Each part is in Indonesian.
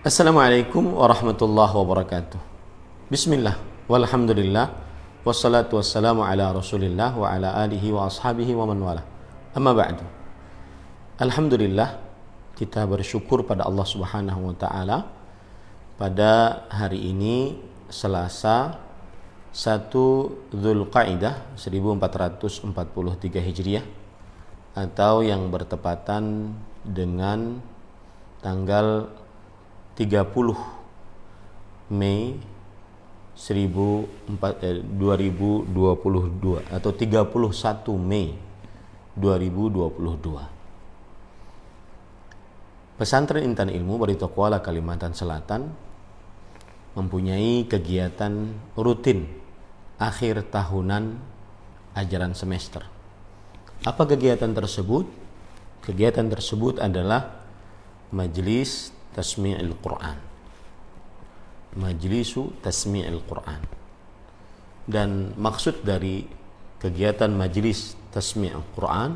Assalamualaikum warahmatullahi wabarakatuh. Bismillah, walhamdulillah, wassalatu wassalamu ala rasulillah wa ala alihi wa ashabihi wa man wala. Amma ba'du. Alhamdulillah, kita bersyukur pada Allah subhanahu wa ta'ala pada hari ini Selasa 1 Dzulqa'dah 1443 Hijriah atau yang bertepatan dengan tanggal 30 Mei 2022 atau 31 Mei 2022. Pesantren Intan Ilmu Barito Kuala Kalimantan Selatan mempunyai kegiatan rutin akhir tahunan ajaran semester. Apa kegiatan tersebut? Kegiatan tersebut adalah Majlis Tasmi'il Quran. Majlisu Tasmi'il Quran. Dan maksud dari kegiatan Majlis Tasmi'il Quran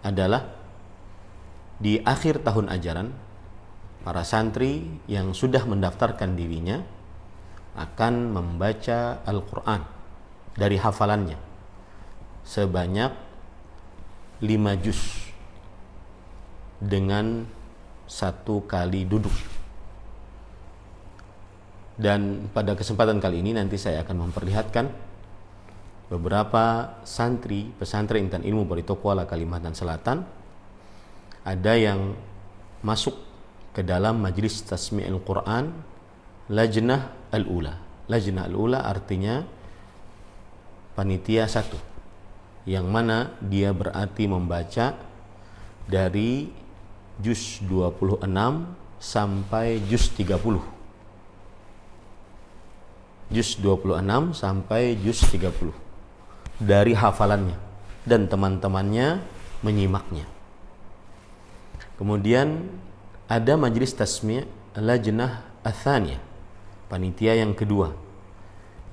adalah di akhir tahun ajaran, para santri yang sudah mendaftarkan dirinya akan membaca Al-Quran dari hafalannya sebanyak 5 juz dengan 1 kali duduk. Dan pada kesempatan kali ini nanti saya akan memperlihatkan beberapa santri pesantren Intan Ilmu Barito Kuala Kalimantan Selatan ada yang masuk ke dalam Majlis Tasmi'il Quran Lajnah Al-Ula. Lajnah Al-Ula artinya panitia 1, yang mana dia berarti membaca dari juz 26 sampai juz 30. Juz 26 sampai juz 30 dari hafalannya, dan teman-temannya menyimaknya. Kemudian ada Majlis Tasmi' Lajnah Ats-Tsaniyah, panitia yang kedua,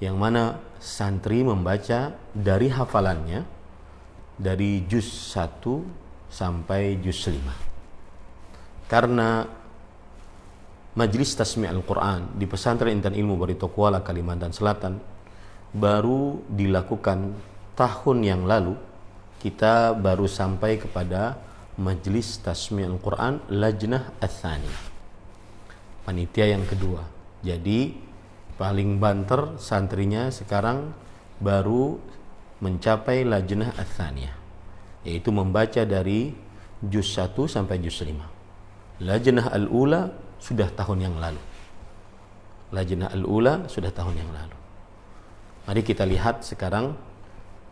yang mana santri membaca dari hafalannya dari juz 1 sampai juz 5. Karena Majlis Tasmi' Al-Quran di pesantren Intan Ilmu Barito Kuala Kalimantan Selatan baru dilakukan tahun yang lalu, kita baru sampai kepada Majlis Tasmi' Al-Quran Lajnah Ats-Tsaniyah, panitia yang kedua. Jadi paling banter santrinya sekarang baru mencapai Lajnah Ats-Tsaniyah, yaitu membaca dari juz 1 sampai juz 5. Lajnah Al-Ula sudah tahun yang lalu. Lajnah Al-Ula sudah tahun yang lalu. Mari kita lihat sekarang,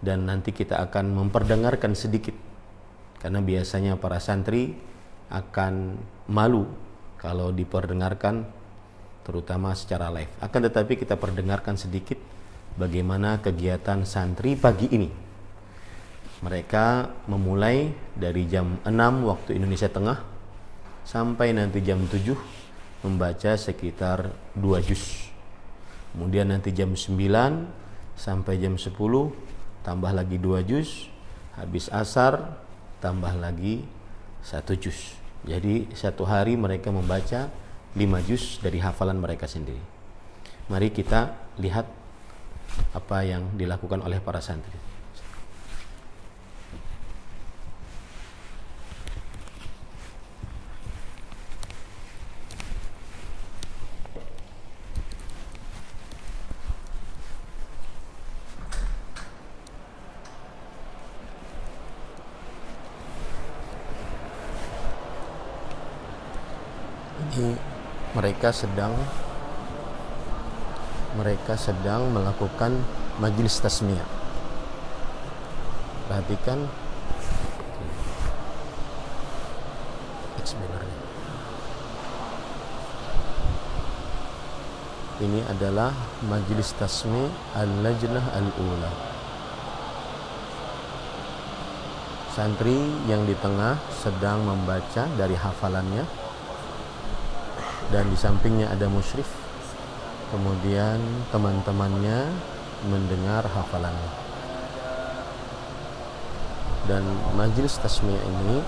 dan nanti kita akan memperdengarkan sedikit, karena biasanya para santri akan malu kalau diperdengarkan, terutama secara live. Akan tetapi kita perdengarkan sedikit bagaimana kegiatan santri pagi ini. Mereka memulai dari jam 6 waktu Indonesia Tengah sampai nanti jam 7 membaca sekitar 2 juz. Kemudian nanti jam 9 sampai jam 10 tambah lagi 2 juz. Habis asar tambah lagi 1 juz. Jadi satu hari mereka membaca 5 juz dari hafalan mereka sendiri. Mari kita lihat apa yang dilakukan oleh para santri. Mereka sedang melakukan majlis tasmiyah. Perhatikan sebenarnya. Ini adalah majlis tasmi' al-lajnah al-ula. Santri yang di tengah sedang membaca dari hafalannya, dan di sampingnya ada musyrif. Kemudian teman-temannya mendengar hafalannya. Dan majlis tasmi' ini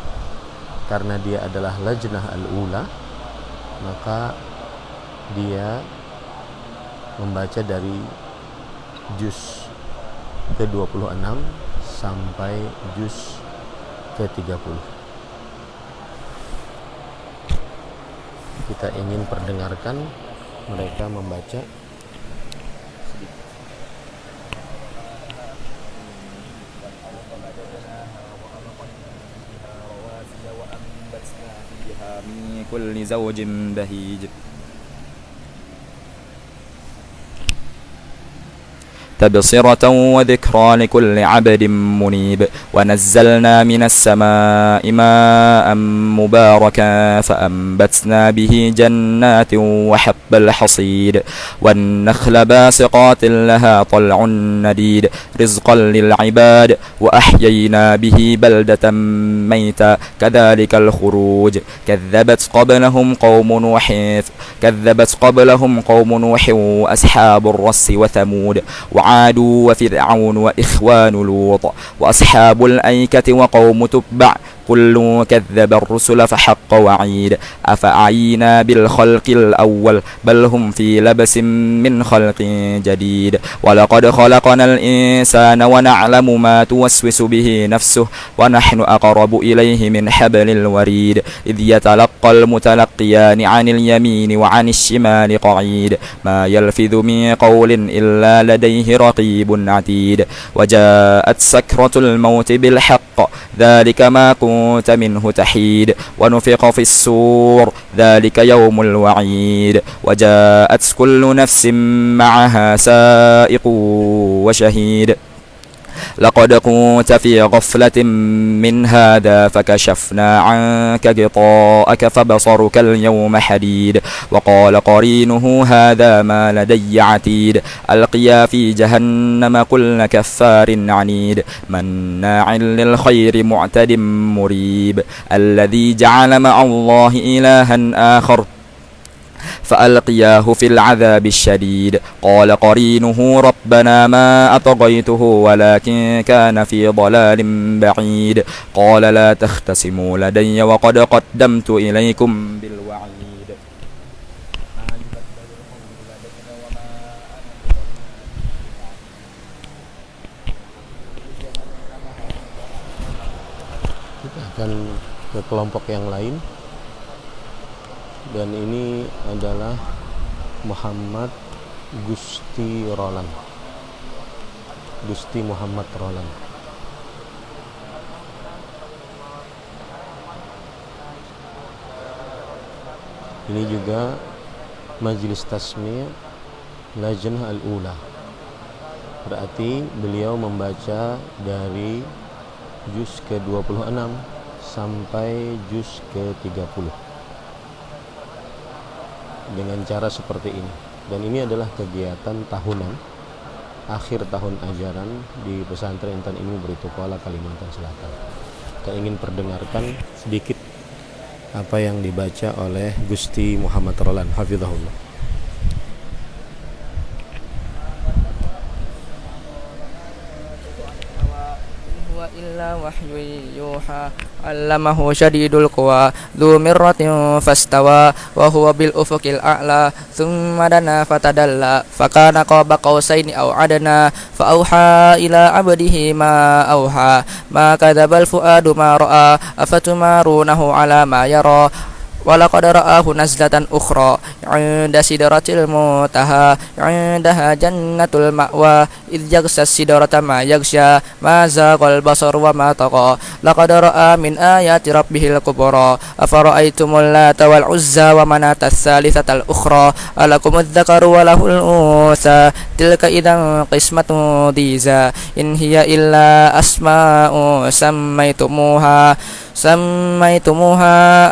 karena dia adalah lajnah al-ula, maka dia membaca dari juz ke-26 sampai juz ke-30. Kita ingin perdengarkan mereka membaca. من كل زوج بهيج تبصرة وذكرى لكل عبد منيب ونزلنا من السماء ماء مباركا فأنبتنا به جنات وحب الحصيد والنخل باسقات لها طلع نديد رزقا للعباد وأحيينا به بلدة ميتا كذلك الخروج كذبت قبلهم قوم نوح وأصحاب الرس وثمود وعاد وفرعون وإخوان لوط وأصحاب الأيكة وقوم تبع كل كذب الرسل فحق وعيد أفأعينا بالخلق الأول بل هم في لبس من خلق جديد ولقد خلقنا الإنسان ونعلم ما توسوس به نفسه ونحن أقرب إليه من حبل الوريد إذ يتلقى المتلقيان عن اليمين وعن الشمال قعيد ما يلفظ من قول إلا لديه رقيب عتيد وجاءت سكرة الموت بالحق ذلك ما كنت منه تحيد ونفخ في السور ذلك يوم الوعيد وجاءت كل نفس معها سائق وشهيد لقد كنت في غفلة من هذا فكشفنا عنك غطاءك فبصرك اليوم حديد وقال قرينه هذا ما لدي عتيد ألقيا في جهنم كل كفار عنيد مناع للخير معتد مريب الذي جعل مع الله إلها آخر فألقياه في العذاب الشديد قال قرينه ربنا ما أطغيته ولكن كان في ضلال بعيد قال لا تختصموا لدي وقد قدمت إليكم بالوعيد Kita akan ke kelompok yang lain, dan ini adalah Muhammad Gusti Roland. Gusti Muhammad Roland. Ini juga Majelis Tasmi' Lajnah Al-Ula. Berarti beliau membaca dari juz ke-26 sampai juz ke-30 dengan cara seperti ini. Dan ini adalah kegiatan tahunan, akhir tahun ajaran di pesantren Intan Ilmu Beritukuala, Kalimantan Selatan. Kita ingin perdengarkan sedikit apa yang dibaca oleh Gusti Muhammad Roland hafizahullah. إلا وحي يوحى علمه شديد القوى ذو مرة فاستوى وهو بالأفق الأعلى ثم دنا فتدلى فكان قاب قوسين أو أدنى فأوحى إلى عبده ما أوحى ما كذب الفؤاد ما رأى أفتمارونه على ما يرى ولقد رآه نزلة أخرى عند سدرة المنتهى عندها جنة المأوى إذ يغشى السدرة ما يغشى ما زاغ البصر وما طغى لقد رأى من آيات ربه الكبرى أفرأيتم اللات والعزى ومناة الثالثة الأخرى ألكم الذكر وله الأنثى تلك إذا قسمة ضيزى إن هي إلا أسماء سميتموها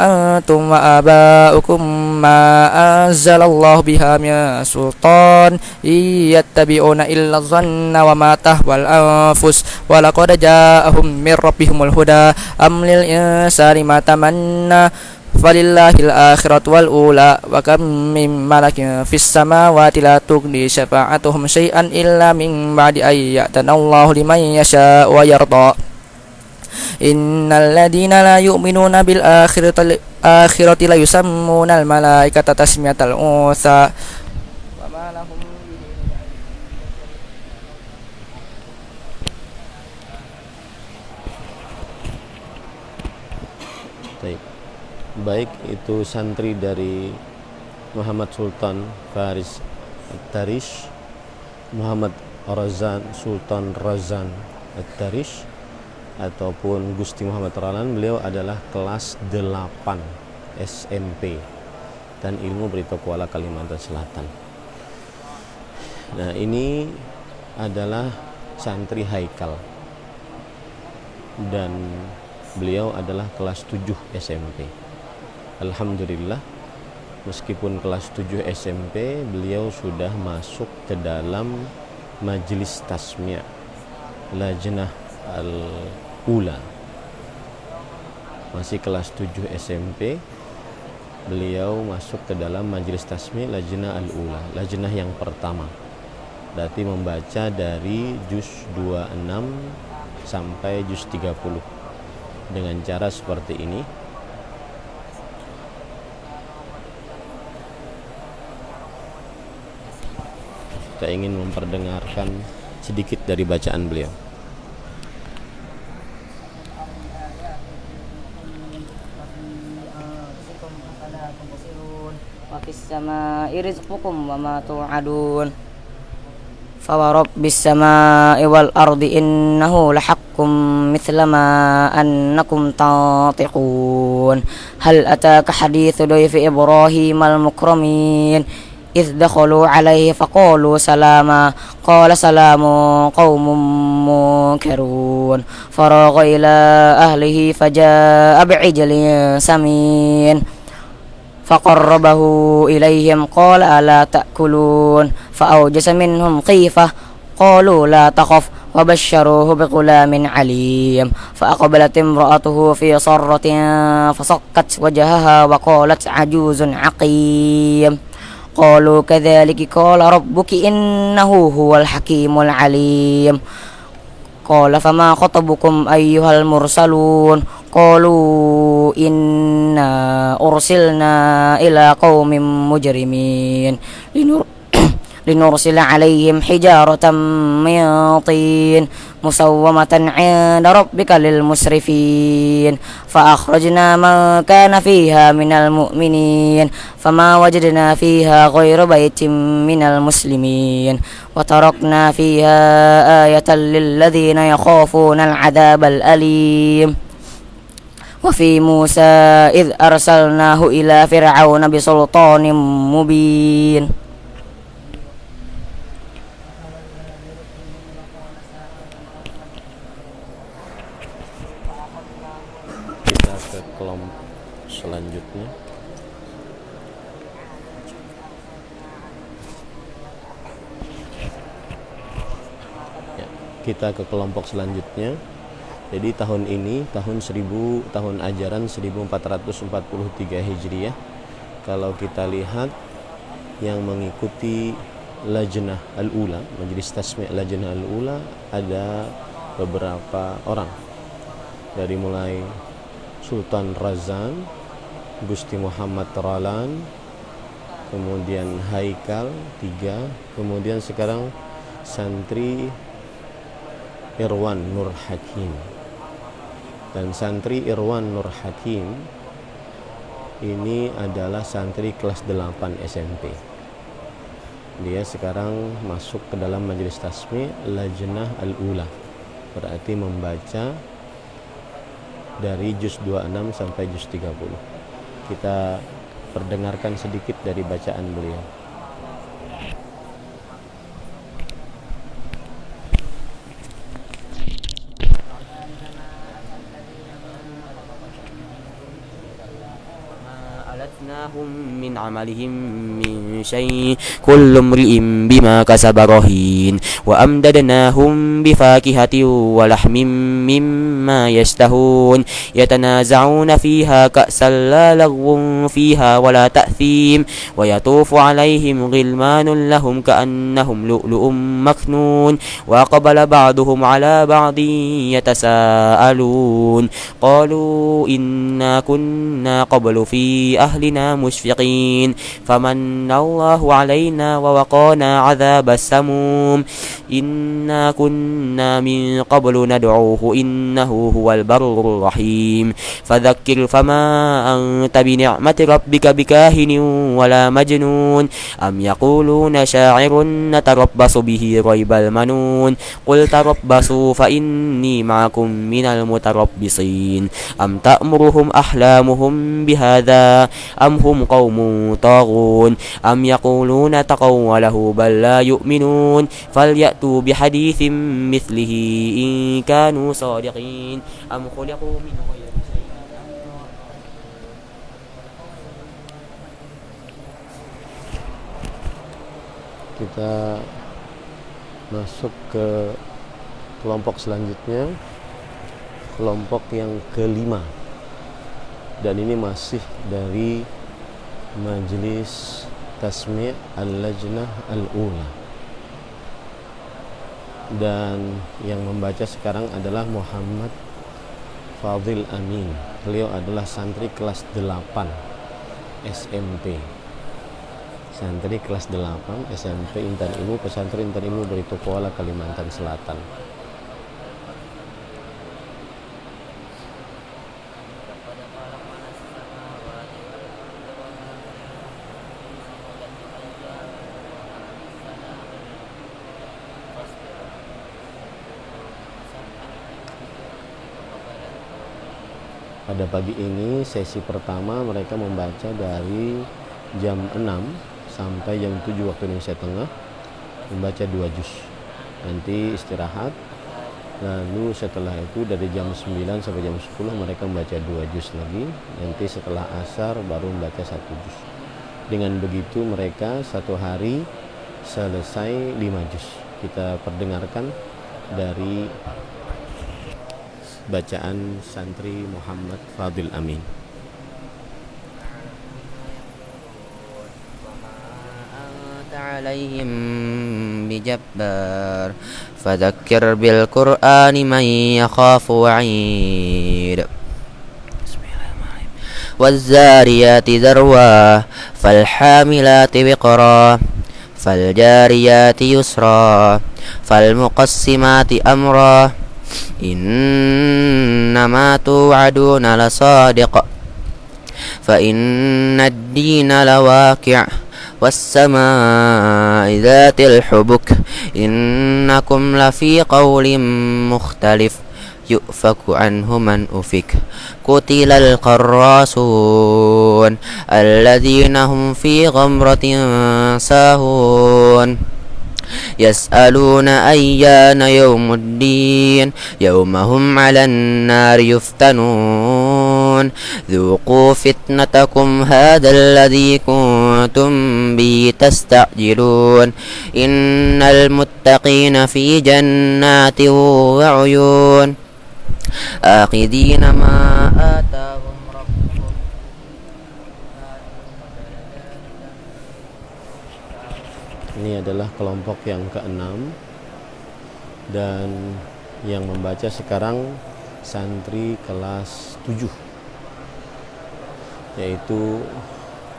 أنتم وآباؤكم ما أنزل الله بها من سلطان إن يتبعون إلا الظن وما تهوى الأنفس ولقد جاءهم من ربهم الهدى أم للإنسان ما تمنى فلله الآخرة والأولى وكم من ملك في السماوات لا تغني شفاعتهم شيئا إلا من بعد أن يأذن الله لمن يشاء ويرضى إن الذين لا يؤمنون بالآخرة akhirati la yusammunal malaikata tasmiyatal unsa wa ma lahum Baik. Baik itu santri dari Muhammad Sultan Faris At-Tarish, Muhammad Razan Sultan Razan At-Tarish, ataupun Gusti Muhammad Ralan, beliau adalah kelas 8 SMP dan ilmu Berita Kuala Kalimantan Selatan. Nah, ini adalah santri Haikal dan beliau adalah kelas 7 SMP. Alhamdulillah, meskipun kelas 7 SMP, beliau sudah masuk ke dalam majelis tasmi' Lajnah Al-Ula. Masih kelas 7 SMP, beliau masuk ke dalam majelis tasmi' Lajnah Al-Ula, lajnah yang pertama. Berarti membaca dari juz 26 sampai juz 30 dengan cara seperti ini. Kita ingin memperdengarkan sedikit dari bacaan beliau. Wa fis samaa'i rizqukum wa ma tu'adun. Fa wa rabbis samaa'i wal ardi innahu lahaqqum mithla ma annakum tantiqun. Hal ataka haditsu dayfi Ibrahimal mukramin إذ دخلوا عليه فقالوا سلاما قال سلام قوم منكرون فراغ إلى أهله فجاء بعجل سمين فقربه إليهم قال ألا تأكلون فأوجس منهم خيفة قالوا لا تخف وبشروه بغلام عليم فأقبلت امرأته في صرة فصكت وجهها وقالت عجوز عقيم قالوا كذلك قال ربك إنه هو الحكيم العليم قال فما خطبكم أيها المرسلون قالوا إنا أرسلنا إلى قوم مجرمين لنرسل عليهم حجارة من طين مسومة عند ربك للمسرفين فأخرجنا من كان فيها من المؤمنين فما وجدنا فيها غير بيت من المسلمين وتركنا فيها آية للذين يخافون العذاب الأليم وفي موسى إذ أرسلناه إلى فرعون بسلطان مبين. Kita ke kelompok selanjutnya. Ya, kita ke kelompok selanjutnya. Jadi tahun ini tahun ajaran 1443 Hijriah. Kalau kita lihat yang mengikuti Lajnah Al-Ula, Majelis Tasmi' Lajnah Al-Ula, ada beberapa orang. Dari mulai Sultan Razan, Gusti Muhammad Ralan, kemudian Haikal 3, kemudian sekarang santri Irwan Nur Hakim. Dan santri Irwan Nur Hakim ini adalah santri kelas 8 SMP. Dia sekarang masuk ke dalam majelis tasmi' Lajnah Al-Ula, berarti membaca dari juz 26 sampai juz 30. Kita perdengarkan sedikit dari bacaan beliau. ألتناهم من عملهم من شيء كل امرئ بما كسب رهين وأمددناهم بفاكهة ولحم مما يشتهون يتنازعون فيها كأسا لا لغو فيها ولا تأثيم ويطوف عليهم غلمان لهم كأنهم لؤلؤ مكنون وأقبل بعضهم على بعض يتساءلون قالوا إنا كنا قبل في أهلنا مشفقين فمن الله علينا ووقانا عذاب السموم إنا كنا من قبل ندعوه إنه هو البر الرحيم فذكر فما أنت بنعمة ربك بكاهن ولا مجنون أم يقولون شاعر نتربص به ريب المنون قل تربصوا فإني معكم من المتربصين أم تأمرهم أحلامهم بهذا أم هم قوم طاغون أم يقولون تقوله بل لا يؤمنون فليأتوا بحديث مثله إن كانوا صادقين أم خلقوا من غير شيء. Kita masuk ke kelompok selanjutnya, kelompok yang kelima, dan ini masih dari Majelis Tasmi' Al-Lajnah Al-Ula, dan yang membaca sekarang adalah Muhammad Fadil Amin. Beliau adalah santri kelas 8 SMP, santri kelas 8 SMP Intan Ilmu, Pesantren Intan Ilmu Barito Kuala, Kalimantan Selatan. Pada pagi ini sesi pertama mereka membaca dari jam 6 sampai jam 7 waktu Indonesia Tengah, membaca 2 juz. Nanti istirahat, lalu setelah itu dari jam 9 sampai jam 10 mereka membaca 2 juz lagi. Nanti setelah asar baru membaca 1 juz. Dengan begitu mereka satu hari selesai 5 juz. Kita perdengarkan dari bacaan santri Muhammad Fadil Amin. عليهم بجبار فذكر بالقرآن من يخاف وعيد والزاريات ذروا فالحاملات وقرا فالجاريات يسرا فالمقسمات أمرا إنما توعدون لصادق فإن الدين لواقع والسماء ذات الحبك إنكم لفي قول مختلف يؤفك عنه من أفك قتل القراصون الذين هم في غمرة ساهون يسألون أيان يوم الدين يوم هم على النار يفتنون ذوقوا فتنتكم هذا الذي كنتم به تستعجلون إن المتقين في جنات وعيون آخذين ما آتاهم ربهم. Ini adalah kelompok yang keenam, dan yang membaca sekarang santri kelas 7, yaitu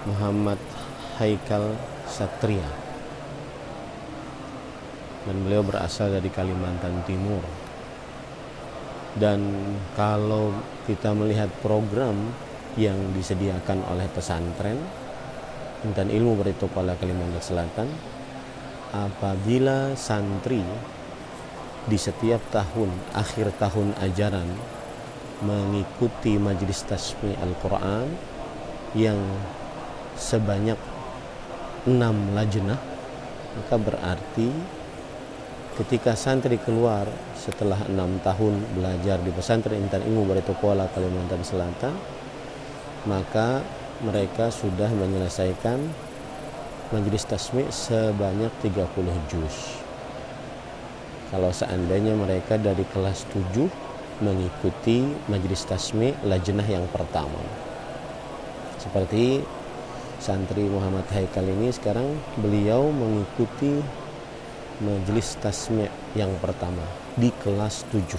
Muhammad Haikal Satria, dan beliau berasal dari Kalimantan Timur. Dan kalau kita melihat program yang disediakan oleh pesantren Intan Ilmu Barito Kuala, Kalimantan Selatan, apabila santri di setiap tahun akhir tahun ajaran mengikuti majelis tasmi Al-Quran yang sebanyak 6 lajnah, maka berarti ketika santri keluar setelah 6 tahun belajar di pesantren Intan Ilmu Barito Kuala, Kalimantan Selatan, maka mereka sudah menyelesaikan majelis tasmi' sebanyak 30 juz. Kalau seandainya mereka dari kelas 7 mengikuti majelis tasmi' lajnah yang pertama. Seperti santri Muhammad Haikal ini sekarang beliau mengikuti majelis tasmi' yang pertama di kelas 7.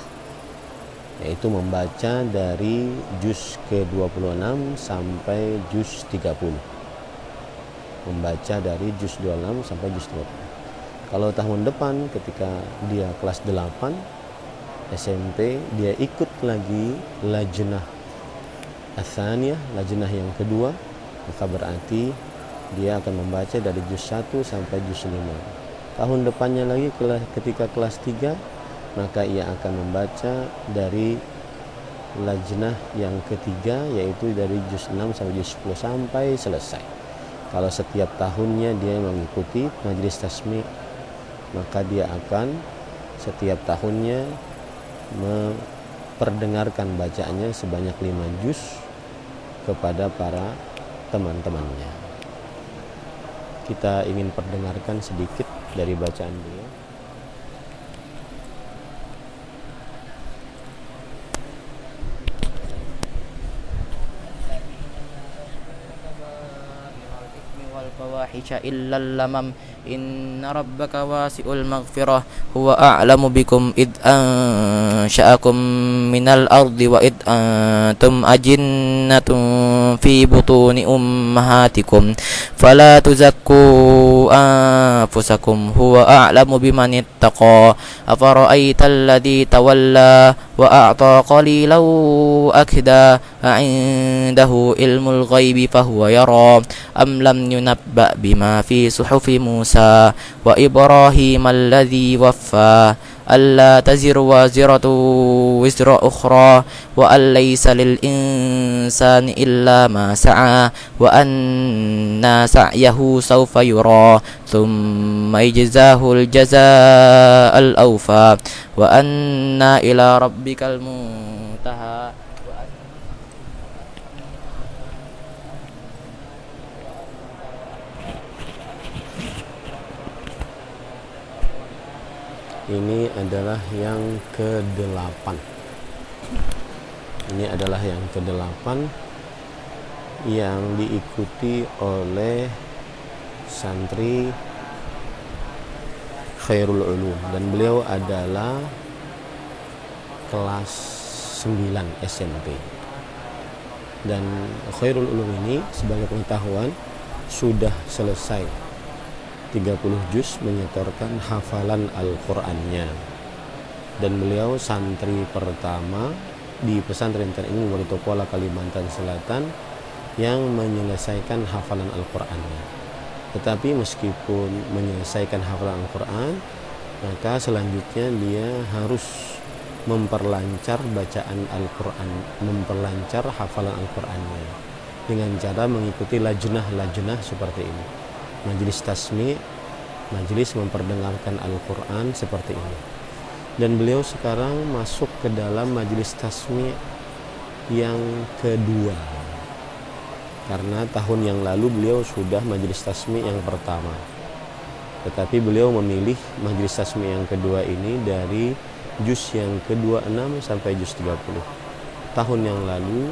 Yaitu membaca dari juz ke-26 sampai juz 30. Membaca dari juz 26 sampai juz 30. Kalau tahun depan ketika dia kelas 8 SMP, dia ikut lagi lajnah atsaniyah, lajnah yang kedua, maka berarti dia akan membaca dari juz 1 sampai juz 5. Tahun depannya lagi ketika kelas 3, maka ia akan membaca dari lajnah yang ketiga, yaitu dari juz 6 sampai juz 10 sampai selesai. Kalau setiap tahunnya dia mengikuti majelis tasmi', maka dia akan setiap tahunnya memperdengarkan bacaannya sebanyak 5 juz kepada para teman-temannya. Kita ingin perdengarkan sedikit dari bacaan beliau. fawahisha illa lamam inna rabbaka wasi'ul maghfirah huwa a'lamu bikum id ansha'akum minal ardi wa id antum ajinnatun fi butuni ummahatikum fala tuzakku anfusakum huwa a'lamu biman ittaqa afara'aital ladzi tawalla wa a'ta qalilan akda a'indahu ilmul ghaibi fahuwa yara am lam yunabba bima fi suhufi Musa wa Ibrahim alladhi waffa alla taziru waziratu wizra ukhra wa an laysa lil insani illa ma sa'a wa anna sa'yahu sawfa yura thumma yajzahu al jazaa al awfa wa anna ila rabbikal muntaha. Ini adalah yang ke-8. Ini adalah yang ke-8 yang diikuti oleh santri Khairul Ulum, dan beliau adalah kelas 9 SMP. Dan Khairul Ulum ini sebagai pengetahuan sudah selesai 30 juz menyetorkan hafalan Al-Qur'annya, dan beliau santri pertama di pesantren Ilmu Barito Kuala Kalimantan Selatan yang menyelesaikan hafalan Al-Qur'annya. Tetapi meskipun menyelesaikan hafalan Al-Qur'an, maka selanjutnya dia harus memperlancar bacaan Al-Qur'an, memperlancar hafalan Al-Qur'annya dengan cara mengikuti lajnah-lajnah seperti ini. Majelis tasmi', majelis memperdengarkan Al-Quran seperti ini. Dan beliau sekarang masuk ke dalam majelis tasmi' yang kedua, karena tahun yang lalu beliau sudah majelis tasmi' yang pertama. Tetapi beliau memilih majelis tasmi' yang kedua ini dari juz yang ke-26 sampai juz 30. Tahun yang lalu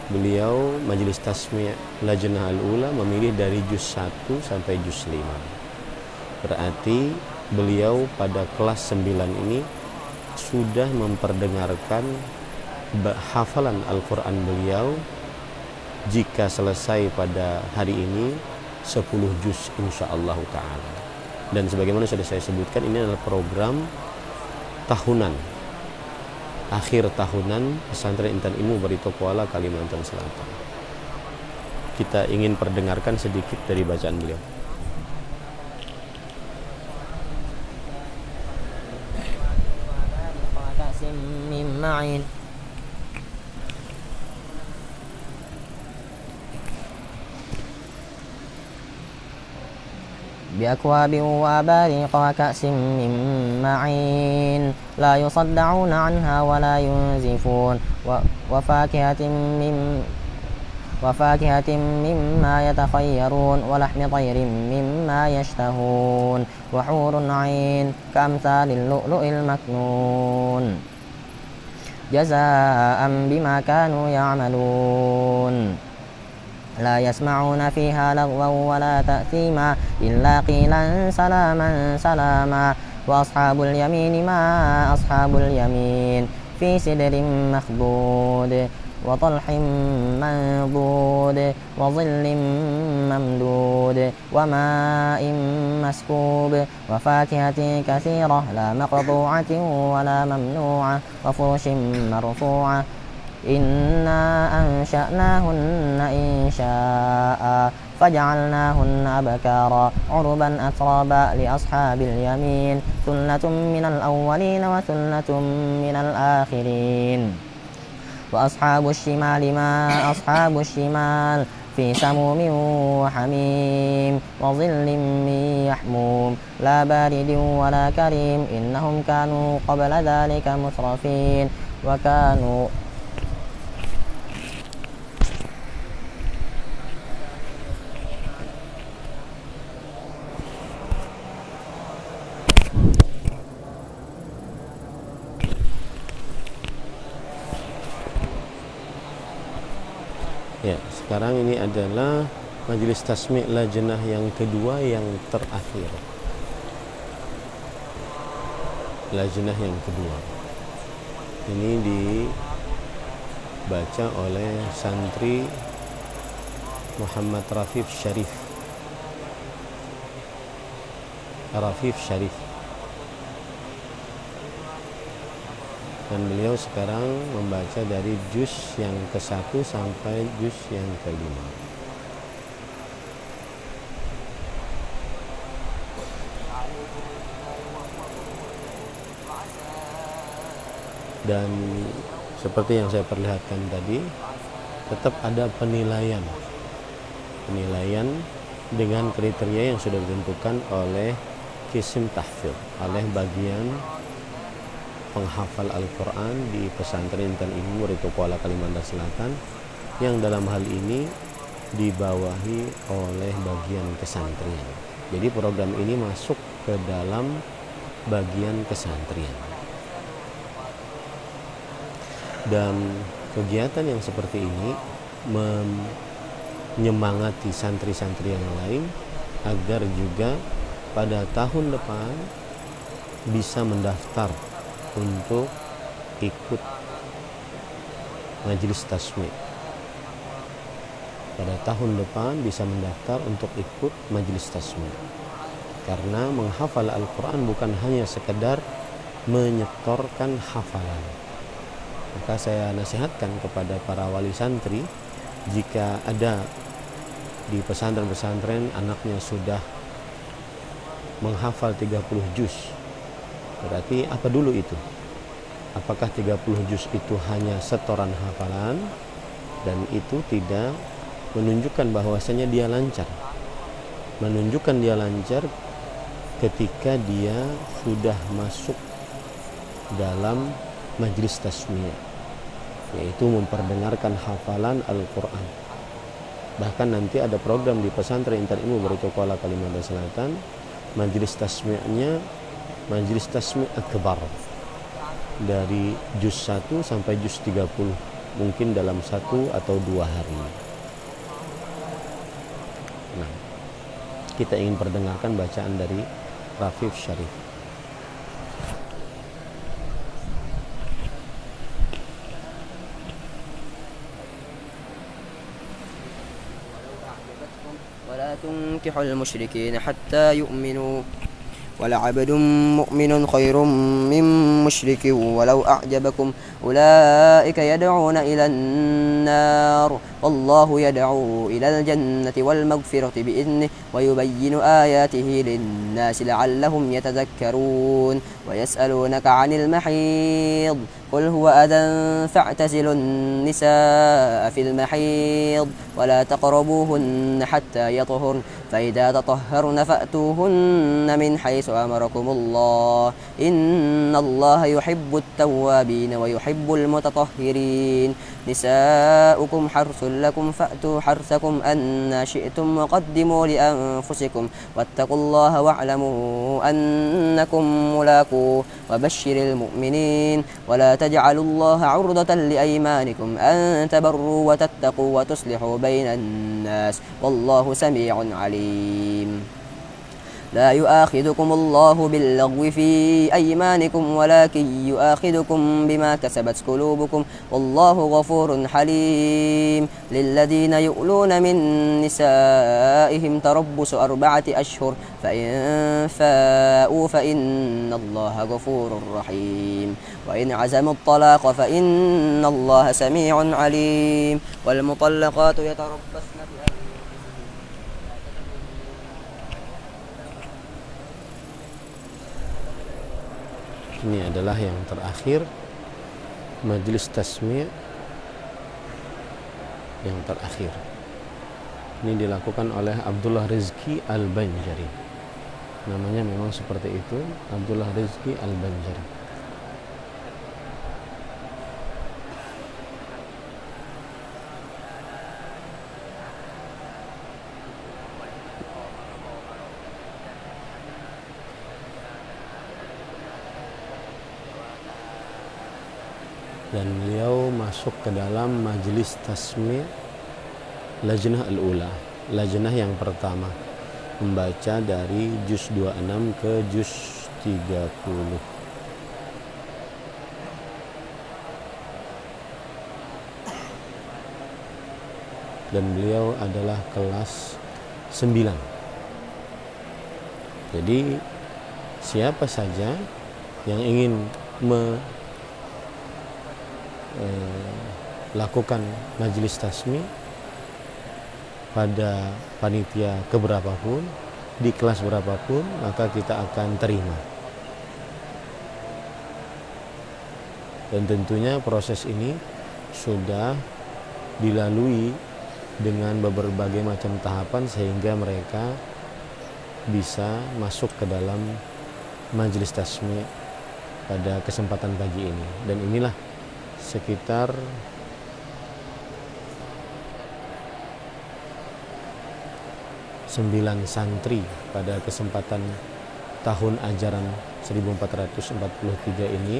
beliau majelis tasmi' lajnah al-ula memilih dari juz 1 sampai juz 5. Berarti beliau pada kelas 9 ini sudah memperdengarkan hafalan Al-Quran beliau jika selesai pada hari ini 10 juz insyaallah ta'ala. Dan sebagaimana sudah saya sebutkan, ini adalah program tahunan, akhir tahunan pesantren Intan Ilmu Barito Kuala Kalimantan Selatan. Kita ingin perdengarkan sedikit dari bacaan beliau. بأكواب وأباريق وكأس من معين لا يصدعون عنها ولا ينزفون وفاكهة مما يتخيرون ولحم طير مما يشتهون وحور عين كأمثال اللؤلؤ المكنون جزاء بما كانوا يعملون لا يسمعون فيها لغوا ولا تأثيما إلا قيلا سلاما سلاما وأصحاب اليمين ما أصحاب اليمين في سدر مخضود وطلح منضود وظل ممدود وماء مسكوب وفاكهة كثيرة لا مقطوعة ولا ممنوعة وفرش مرفوعة إنا أنشأناهن إنشاء فجعلناهن أبكارا عربا أترابا لأصحاب اليمين ثلة من الأولين وثلة من الآخرين وأصحاب الشمال ما أصحاب الشمال في سموم وحميم وظل من يحموم لا بارد ولا كريم إنهم كانوا قبل ذلك مترفين وكانوا Ya, sekarang ini adalah majelis tasmi' lajnah yang kedua yang terakhir. Lajnah yang kedua. Ini dibaca oleh santri Muhammad Rafif Syarif. Dan beliau sekarang membaca dari juz yang ke-1 sampai juz yang ke-5. Dan seperti yang saya perlihatkan tadi, tetap ada penilaian dengan kriteria yang sudah ditentukan oleh Kisim Tahfidz, oleh bagian penghafal Al-Quran di pesantren Intan Ilmu Rito Kuala Kalimantan Selatan, yang dalam hal ini dibawahi oleh bagian kesantrian. Jadi program ini masuk ke dalam bagian kesantrian. Dan kegiatan yang seperti ini menyemangati santri-santri yang lain agar juga pada tahun depan bisa mendaftar untuk ikut majelis tasmi'. Pada tahun depan bisa mendaftar untuk ikut majelis tasmi'. Karena menghafal Al-Quran bukan hanya sekedar menyetorkan hafalan. Maka saya nasihatkan kepada para wali santri, jika ada di pesantren-pesantren anaknya sudah menghafal 30 juz, berarti apa dulu itu? Apakah 30 juz itu hanya setoran hafalan dan itu tidak menunjukkan bahwasanya dia lancar? Menunjukkan dia lancar ketika dia sudah masuk dalam majlis tasmiyah, yaitu memperdengarkan hafalan Al-Quran. Bahkan nanti ada program di pesantren Intan Ilmu Barito Kuala Kalimantan Selatan, majlis tasmiyahnya Majlis Tasmi' Akbar dari juz 1 sampai juz 30, mungkin dalam 1 atau 2 hari. Nah, kita ingin perdengarkan bacaan dari Rafif Syarif. ولا تنكحوا المشركين حتى يؤمنوا ولعبد مؤمن خير من مشرك ولو أعجبكم أولئك يدعون إلى النار والله يدعو إلى الجنة والمغفرة بإذنه ويبين آياته للناس لعلهم يتذكرون ويسألونك عن المحيض قل هو أذى فاعتزلوا النساء في المحيض ولا تقربوهن حتى يطهرن فإذا تطهرن فأتوهن من حيث أمركم الله إن الله يحب التوابين ويحب المتطهرين نساؤكم حرث لكم فأتوا حرثكم أن شئتم وقدموا لأنفسكم واتقوا الله واعلموا أنكم ملاقوه وبشر المؤمنين ولا تجعلوا الله عرضة لأيمانكم أن تبروا وتتقوا وتصلحوا بين الناس والله سميع عليم لا يؤاخذكم الله باللغو في أيمانكم ولكن يؤاخذكم بما كسبت قلوبكم والله غفور حليم للذين يؤلون من نسائهم تربص 4 أشهر فإن فاءوا فإن الله غفور رحيم وإن عزموا الطلاق فإن الله سميع عليم والمطلقات يتربصن Ini adalah yang terakhir, majelis tasmi' yang terakhir. Ini dilakukan oleh Abdullah Rizki Al-Banjari. Namanya memang seperti itu, Abdullah Rizki Al-Banjari. Dan beliau masuk ke dalam majelis tasmi' Lajnah Al-Ula, lajnah yang pertama, membaca dari juz 26 ke juz 30. Dan beliau adalah kelas 9. Jadi siapa saja yang ingin lakukan majelis tasmi pada panitia keberapapun, di kelas berapapun, maka kita akan terima. Dan tentunya proses ini sudah dilalui dengan berbagai macam tahapan sehingga mereka bisa masuk ke dalam majelis tasmi pada kesempatan pagi ini. Dan inilah sekitar sembilan santri pada kesempatan tahun ajaran 1443 ini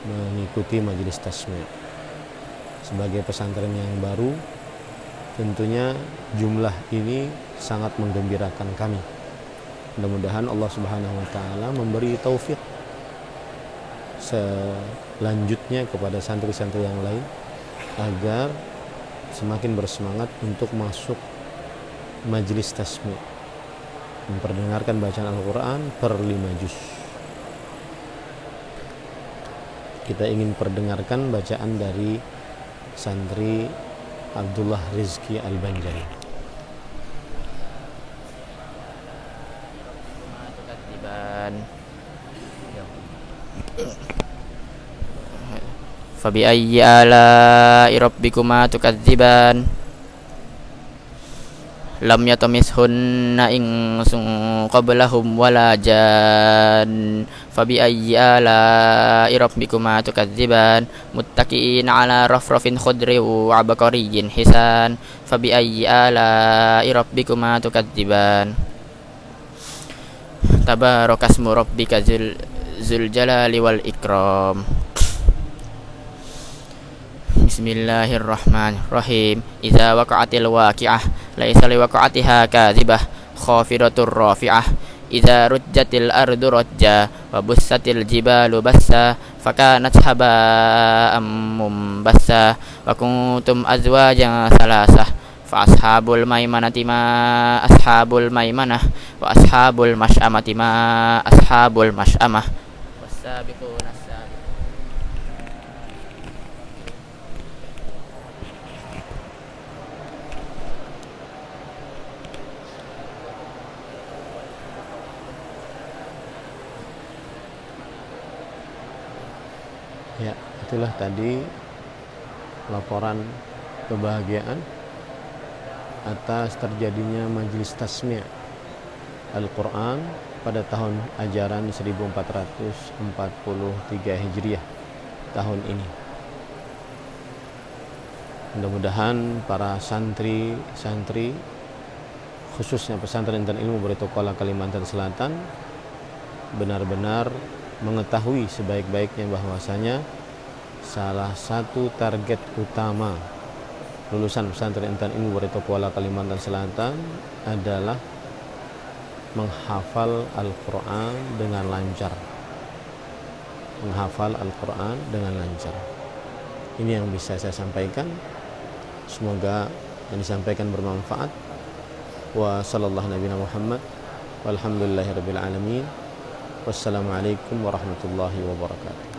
mengikuti majelis tasmi'. Sebagai pesantren yang baru, tentunya jumlah ini sangat menggembirakan kami. Mudah-mudahan Allah Subhanahu wa taala memberi taufik selanjutnya kepada santri-santri yang lain agar semakin bersemangat untuk masuk majelis tasmi', memperdengarkan bacaan Al-Quran per 5 juz. Kita ingin perdengarkan bacaan dari santri Abdullah Rizki Al-Banjari. Fabi'ayyi ala'i rabbikuma tukadziban lam yatamishunna insun qablahum wala jan fabi'ayyi ala'i rabbikuma tukadziban muttaqi'ina ala rafrafin khudrin wa abqariyyin hisan fabi'ayyi ala'i rabbikuma tukadziban tabarakasmu rabbika zul jalali wal ikram. Bismillahirrahmanirrahim. Idza waqa'atil waqi'ah laisa liwaqa'atiha kadzibah khafidatur rafi'ah. Idza rujjatil ardu rajja wa bussatil jibalu bassa fakanat haba'an mumbassa wa kuntum azwajan salasah fa ashabul maimanati ma ashabul maimanah wa ashabul masy'amati ma ashabul masy'amah was-sabiquna Ya, itulah tadi laporan kebahagiaan atas terjadinya majelis tasmi' Al-Quran pada tahun ajaran 1443 Hijriah tahun ini. Mudah-mudahan para santri-santri khususnya pesantren dan ilmu Barito Kuala Kalimantan Selatan benar-benar mengetahui sebaik-baiknya bahwasanya salah satu target utama lulusan pesantren dan ilmu Barito Kuala Kalimantan Selatan adalah menghafal Al-Quran dengan lancar. Menghafal Al-Quran dengan lancar. Ini yang bisa saya sampaikan. Semoga yang disampaikan bermanfaat. Wa sallallahu nabiyana Muhammad walhamdulillahirabbil alamin. Wassalamualaikum warahmatullahi wabarakatuh.